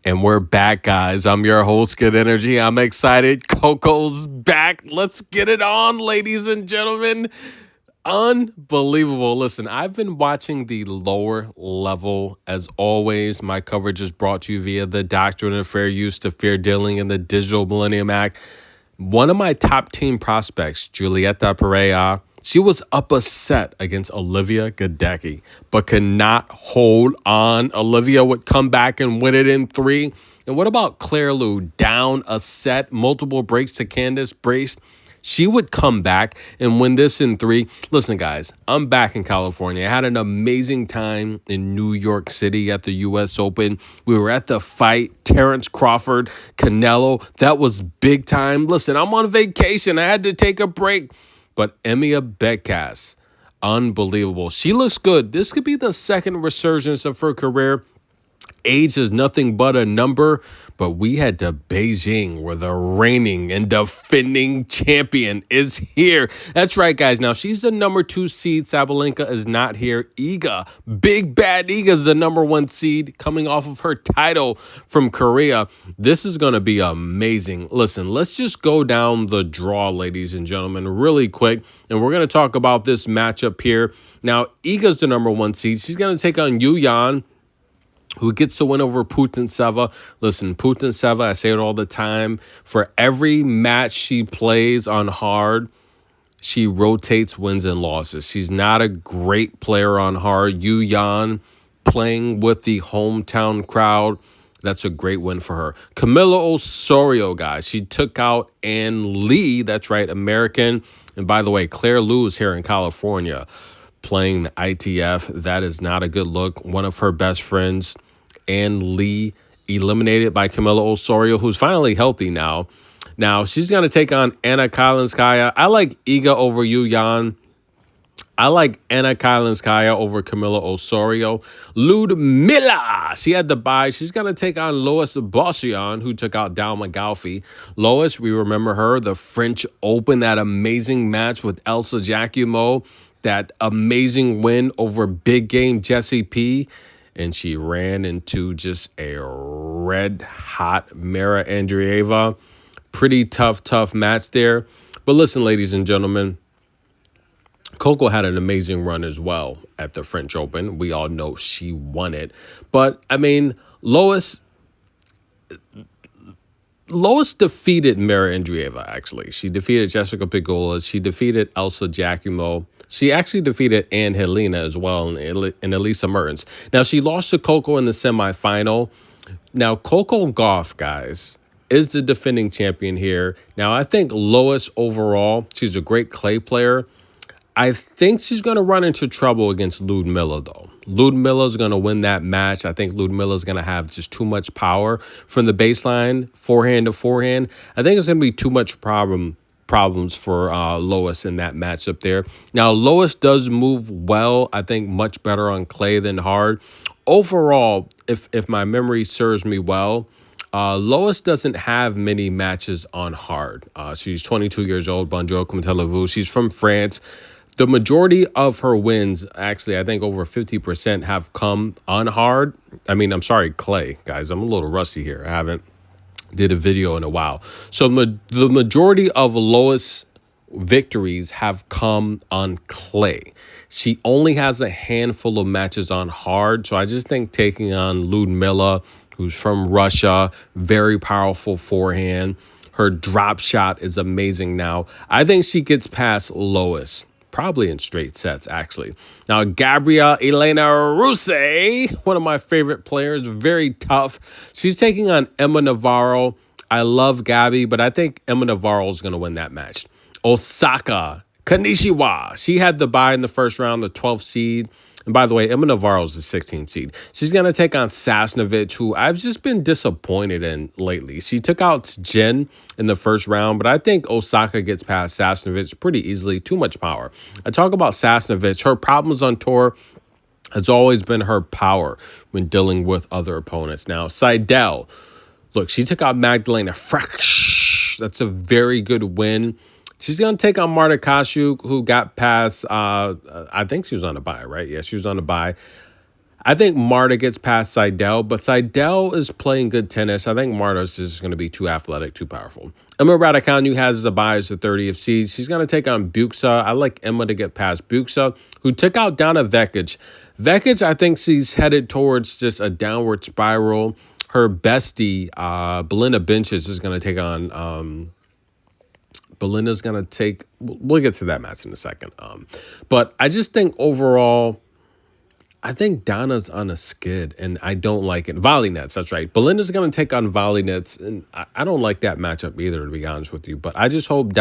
And we're back, guys. I'm your host, Good Energy. I'm excited. Coco's back. Let's get it on, ladies and gentlemen. Unbelievable. Listen, I've been watching the lower level as always. My coverage is brought to you via the Doctrine of Fair Use to Fair Dealing and the Digital Millennium Act. One of my top team prospects, Julieta Pereira, she was up a set against Olivia Gadecki, but could not hold on. Olivia would come back and win it in 3. And what about Claire Liu? Down a set, multiple breaks to Candice Brace. She would come back and win this in 3. Listen, guys, I'm back in California. I had an amazing time in New York City at the U.S. Open. We were at the fight, Terrence Crawford, Canelo. That was big time. Listen, I'm on vacation. I had to take a break. But Emia Betkas, unbelievable. She looks good. This could be the second resurgence of her career. Age is nothing but a number, but we head to Beijing where the reigning and defending champion is here. That's right, guys. Now, she's the number 2 seed. Sabalenka is not here. Iga, big bad Iga is the number 1 seed coming off of her title from Korea. This is going to be amazing. Listen, let's just go down the draw, ladies and gentlemen, really quick, and we're going to talk about this matchup here. Now, Iga's the number 1 seed. She's going to take on Yue Yuan, who gets to win over Putintseva. Listen, Putintseva, I say it all the time, for every match she plays on hard, she rotates wins and losses. She's not a great player on hard. Yue Yuan playing with the hometown crowd, that's a great win for her. Kamilla Osorio, guys, she took out Ann Lee, that's right, American. And by the way, Claire Liu is here in California playing the ITF. That is not a good look. One of her best friends, Ann Lee, eliminated by Kamilla Osorio, who's finally healthy now. Now, she's going to take on Anna Kalinskaya. I like Iga over Yue Yuan. I like Anna Kalinskaya over Kamilla Osorio. Ludmila, she had the bye. She's going to take on Lois Bossian, who took out Dalma Gaufi. Lois, we remember her, the French Open, that amazing match with Elsa Giacomo, that amazing win over big game Jessie P. And she ran into just a red-hot Mara Andreeva. Pretty tough match there. But listen, ladies and gentlemen, Coco had an amazing run as well at the French Open. We all know she won it. But, I mean, Lois defeated Mara Andreeva, actually. She defeated Jessica Pegula. She defeated Elsa Giacomo. She actually defeated Anne Helena as well and Elisa Mertens. Now, she lost to Coco in the semifinal. Now, Coco Gauff, guys, is the defending champion here. Now, I think Lois overall, she's a great clay player. I think she's going to run into trouble against Ludmila, though. Ludmila's going to win that match. I think Ludmila's going to have just too much power from the baseline, forehand to forehand. I think it's going to be too much problems for Lois in that matchup there. Now, Lois does move well, I think much better on clay than hard. Overall, if my memory serves me well, Lois doesn't have many matches on hard. She's 22 years old, bonjour, comme allez-vous. She's from France. The majority of her wins, actually, I think over 50% have come on hard. Clay, guys. I'm a little rusty here. I haven't did a video in a while. So the majority of Lois victories have come on clay. She only has a handful of matches on hard. So I just think taking on Ludmila, who's from Russia, very powerful forehand. Her drop shot is amazing now. I think she gets past Lois, probably in straight sets, actually. Now, Gabriela Elena Ruse, one of my favorite players, very tough. She's taking on Emma Navarro. I love Gabby, but I think Emma Navarro is going to win that match. Osaka Kanishiwa, she had the bye in the first round, the 12th seed. And by the way, Emma Navarro is the 16th seed. She's going to take on Sasnovich, who I've just been disappointed in lately. She took out Jen in the first round, but I think Osaka gets past Sasnovich pretty easily. Too much power. I talk about Sasnovich. Her problems on tour has always been her power when dealing with other opponents. Now, Seidel, look, she took out Magdalena Frech. That's a very good win. She's going to take on Marta Kashuk, who got past, I think she was on a bye, right? Yeah, she was on a bye. I think Marta gets past Seidel, but Seidel is playing good tennis. I think Marta's just going to be too athletic, too powerful. Emma Raducanu has the bye as the 30th seed. She's going to take on Buxa. I like Emma to get past Buxa, who took out Donna Vekic. Vekic, I think she's headed towards just a downward spiral. Her bestie, Belinda Bencic, is going to take on... Belinda's going to take... We'll get to that match in a second. But I just think overall... I think Donna's on a skid, and I don't like it. Volley nets, that's right. Belinda's going to take on volley nets, and I don't like that matchup either, to be honest with you. But I just hope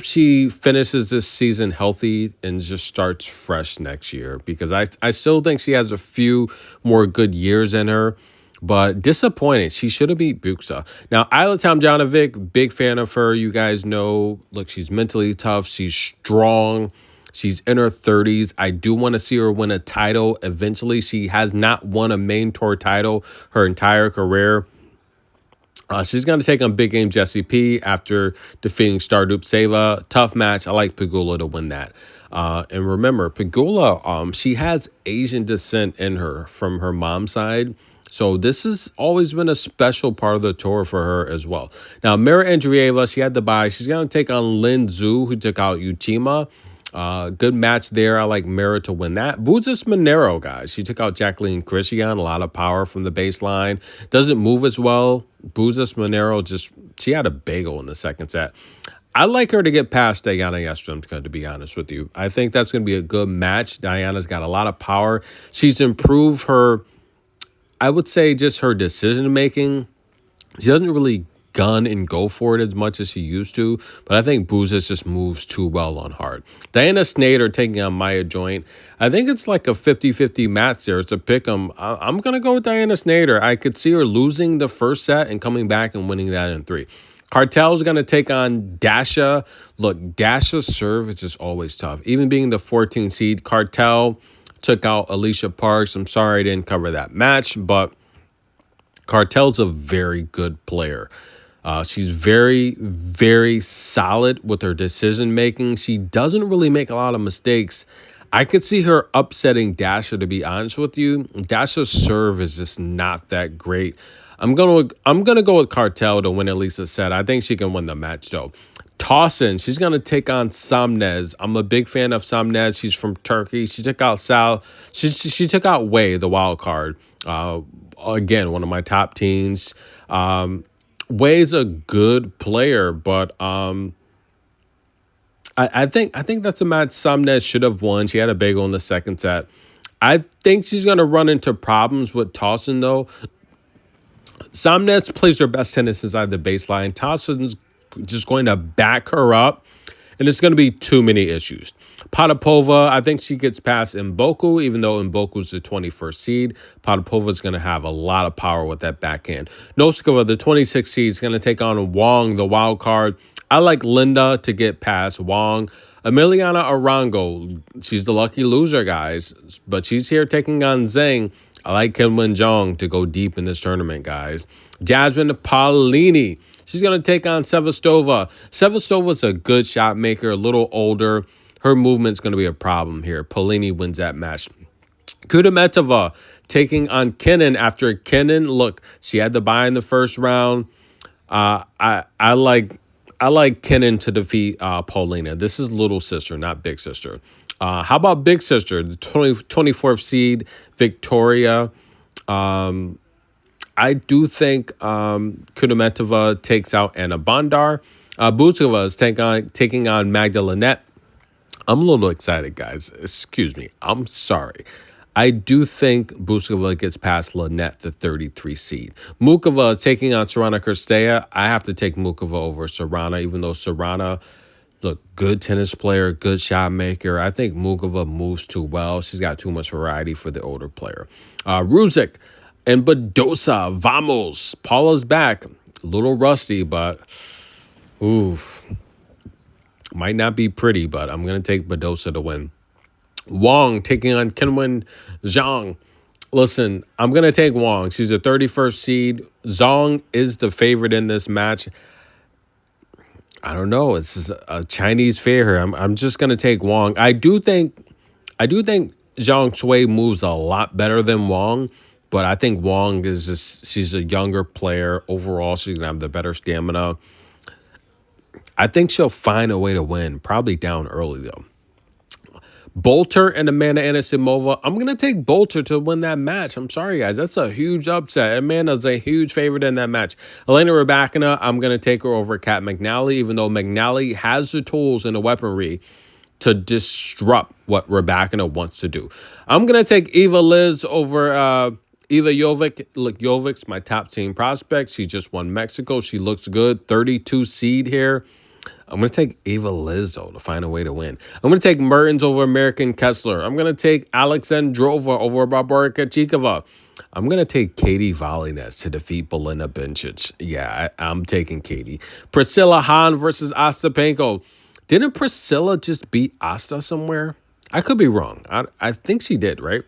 she finishes this season healthy and just starts fresh next year, because I still think she has a few more good years in her. But disappointed. She should have beat Buxa. Now, Isla Tomljanovic, big fan of her. You guys know, look, she's mentally tough. She's strong. She's in her 30s. I do want to see her win a title eventually. She has not won a main tour title her entire career. She's going to take on big game Jessie P after defeating Stardupseva. Tough match. I like Pegula to win that. And remember, Pegula, she has Asian descent in her from her mom's side. So this has always been a special part of the tour for her as well. Now, Mira Andreeva, she had the bye. She's going to take on Lin Zhu, who took out Yutima. Good match there. I like Mira to win that. Buzas Monero, guys. She took out Jacqueline Christian. A lot of power from the baseline. Doesn't move as well. Buzas Monero she had a bagel in the second set. I like her to get past Diana Yastremska, to be honest with you. I think that's going to be a good match. Diana's got a lot of power. She's improved her, I would say, just her decision making. She doesn't really gun and go for it as much as she used to, but I think Buzas just moves too well on hard. Diana Snyder taking on Maya Joint. I think it's like a 50-50 match there. It's a pick 'em. I'm going to go with Diana Snyder. I could see her losing the first set and coming back and winning that in 3. Cartel's going to take on Dasha. Look, Dasha's serve is just always tough. Even being the 14th seed, Cartel took out Alicia Parks. I'm sorry I didn't cover that match, but Cartel's a very good player. She's very, very solid with her decision making. She doesn't really make a lot of mistakes. I could see her upsetting Dasha, to be honest with you. Dasha's serve is just not that great. I'm gonna go with Cartel to win at least a set. I think she can win the match though. Tauson, she's gonna take on Samnez. I'm a big fan of Samnez. She's from Turkey. She took out She took out Wei, the wild card. Again, one of my top teams. Wei's a good player, but I think that's a match Samnez should have won. She had a bagel in the second set. I think she's going to run into problems with Tauson, though. Samnez plays her best tennis inside the baseline. Tauson's just going to back her up, and it's going to be too many issues. Potapova, I think she gets past Mboku, even though Mboku's the 21st seed. Potapova's going to have a lot of power with that backhand. Noskova, the 26th seed, is going to take on Wong, the wild card. I like Linda to get past Wong. Emiliana Arango, she's the lucky loser, guys, but she's here taking on Zhang. I like Kim Wen-jong to go deep in this tournament, guys. Jasmine Paolini, she's going to take on Sevastova. Sevastova's a good shot maker, a little older. Her movement's going to be a problem here. Paolini wins that match. Kudermetova taking on Kinnan after Kinnan. Look, she had the bye in the first round. I like Kinnan to defeat Paulina. This is little sister, not big sister. How about big sister? The 24th seed, Victoria. I do think Kudermetova takes out Anna Bondar. Buzova is taking on Magda Linette. I'm a little excited, guys. Excuse me. I'm sorry. I do think Buzova gets past Linette, the 33 seed. Mukova is taking on Sorana Cirstea. I have to take Mukova over Sorana, even though Sorana, look, good tennis player, good shot maker. I think Mukova moves too well. She's got too much variety for the older player. Ruzic and Badosa. Vamos. Paula's back. A little rusty, but oof. Might not be pretty, but I'm going to take Badosa to win. Wong taking on Qinwen Zhang. Listen, I'm going to take Wong. She's a 31st seed. Zhang is the favorite in this match. I don't know. It's just a Chinese fair here. I'm just going to take Wong. I do think Zhang Shui moves a lot better than Wang, but I think Wang she's a younger player. Overall, she's going to have the better stamina. I think she'll find a way to win, probably down early, though. Bolter and Amanda Anisimova. I'm going to take Bolter to win that match. I'm sorry, guys. That's a huge upset. Amanda's a huge favorite in that match. Elena Rybakina, I'm going to take her over Kat McNally, even though McNally has the tools and the weaponry to disrupt what Rybakina wants to do. I'm going to take Eva Liz over Eva Jovic. Look, Jovic's my top team prospect. She just won Mexico. She looks good. 32 seed here. I'm going to take Eva Liz, though, to find a way to win. I'm going to take Mertens over American Kessler. I'm going to take Alexandrova over Barbara Krejcikova. I'm going to take Katie Volynets to defeat Belinda Bencic. Yeah, I'm taking Katie. Priscilla Hahn versus Ostapenko. Didn't Priscilla just beat Asta somewhere? I could be wrong. I think she did, right?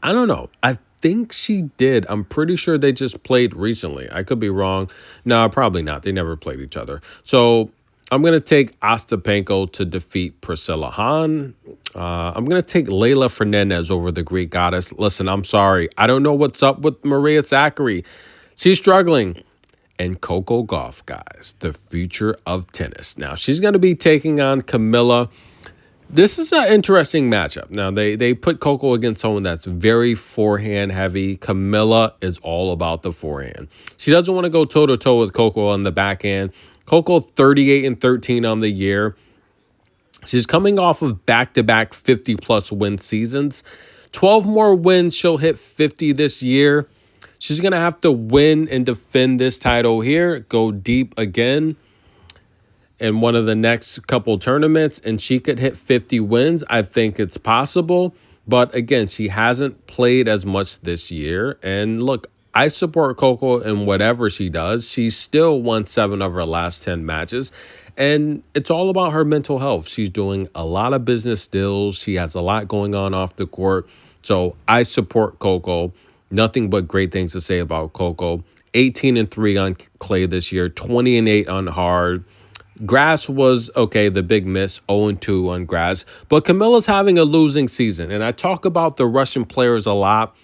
I don't know. I think she did. I'm pretty sure they just played recently. I could be wrong. No, probably not. They never played each other. So I'm going to take Ostapenko to defeat Priscilla Hahn. I'm going to take Leylah Fernandez over the Greek goddess. Listen, I'm sorry. I don't know what's up with Maria Sakkari. She's struggling. And Coco Gauff, guys, the future of tennis. Now, she's going to be taking on Kamilla. This is an interesting matchup. Now, they put Coco against someone that's very forehand heavy. Kamilla is all about the forehand. She doesn't want to go toe-to-toe with Coco on the backhand. Coco 38-13 on the year. She's coming off of back-to-back 50-plus win seasons. 12 more wins, she'll hit 50 this year. She's going to have to win and defend this title here, go deep again in one of the next couple tournaments, and she could hit 50 wins. I think it's possible. But again, she hasn't played as much this year. And look, I support Coco in whatever she does. She still won 7 of her last 10 matches. And it's all about her mental health. She's doing a lot of business deals. She has a lot going on off the court. So I support Coco. Nothing but great things to say about Coco. 18-3 on clay this year, 20-8 on hard. Grass was, okay, the big miss, 0-2 on grass. But Kamilla's having a losing season. And I talk about the Russian players a lot.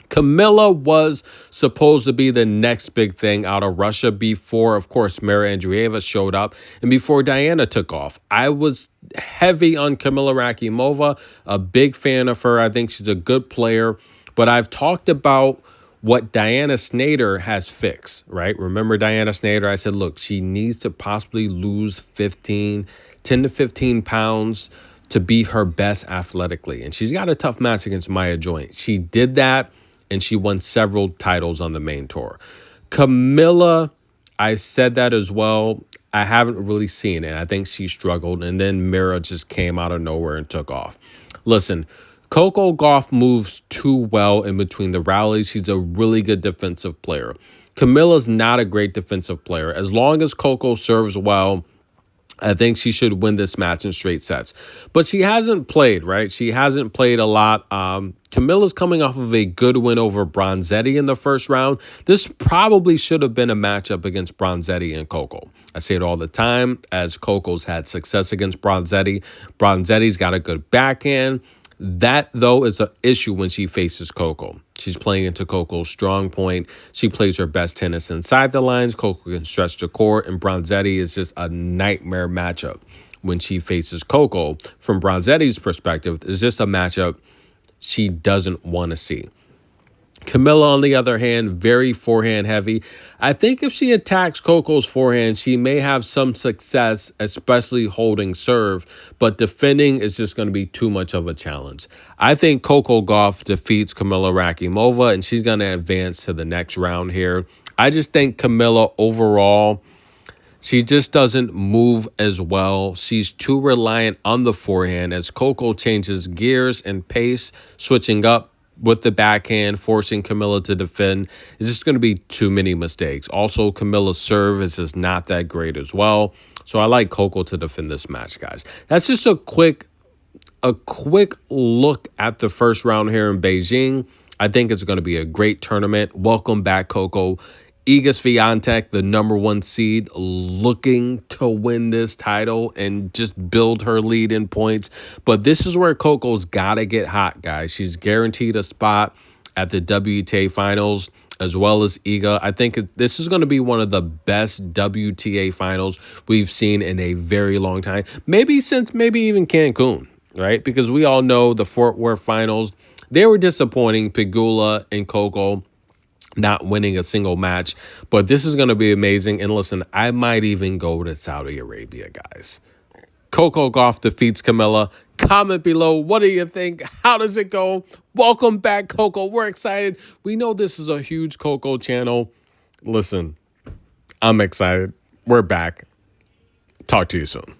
Kamilla was supposed to be the next big thing out of Russia before, of course, Mara Andreeva showed up and before Diana took off. I was heavy on Kamilla Rakhimova, a big fan of her. I think she's a good player. But I've talked about what Diana Snyder has fixed, right? Remember Diana Snyder? I said, look, she needs to possibly lose 10 to 15 pounds to be her best athletically. And she's got a tough match against Maya Joint. She did that, and she won several titles on the main tour. Kamilla, I said that as well. I haven't really seen it. I think she struggled, and then Mira just came out of nowhere and took off. Listen, Coco Gauff moves too well in between the rallies. She's a really good defensive player. Camilla's not a great defensive player. As long as Coco serves well, I think she should win this match in straight sets. But she hasn't played, right? She hasn't played a lot. Camilla's coming off of a good win over Bronzetti in the first round. This probably should have been a matchup against Bronzetti and Coco. I say it all the time, as Coco's had success against Bronzetti. Bronzetti's got a good backhand. That, though, is an issue when she faces Coco. She's playing into Coco's strong point. She plays her best tennis inside the lines. Coco can stretch the court, and Bronzetti is just a nightmare matchup when she faces Coco. From Bronzetti's perspective, it's just a matchup she doesn't want to see. Kamilla, on the other hand, very forehand heavy. I think if she attacks Coco's forehand, she may have some success, especially holding serve, but defending is just going to be too much of a challenge. I think Coco Gauff defeats Kamilla Rakhimova, and she's going to advance to the next round here. I just think Kamilla overall, she just doesn't move as well. She's too reliant on the forehand as Coco changes gears and pace, switching up with the backhand, forcing Kamilla to defend. It's just going to be too many mistakes. Also, Camilla's serve is just not that great as well. So I like Coco to defend this match, guys. That's just a quick look at the first round here in Beijing. I think it's going to be a great tournament. Welcome back, Coco. Iga Swiatek, the #1 seed, looking to win this title and just build her lead in points. But this is where Coco's got to get hot, guys. She's guaranteed a spot at the WTA finals, as well as Iga. I think this is going to be one of the best WTA finals we've seen in a very long time. Maybe since even Cancun, right? Because we all know the Fort Worth finals, they were disappointing. Pegula and Coco not winning a single match. But this is going to be amazing. And listen, I might even go to Saudi Arabia, guys. Coco Gauff defeats Kamilla. Comment below. What do you think? How does it go? Welcome back, Coco. We're excited. We know this is a huge Coco channel. Listen, I'm excited. We're back. Talk to you soon.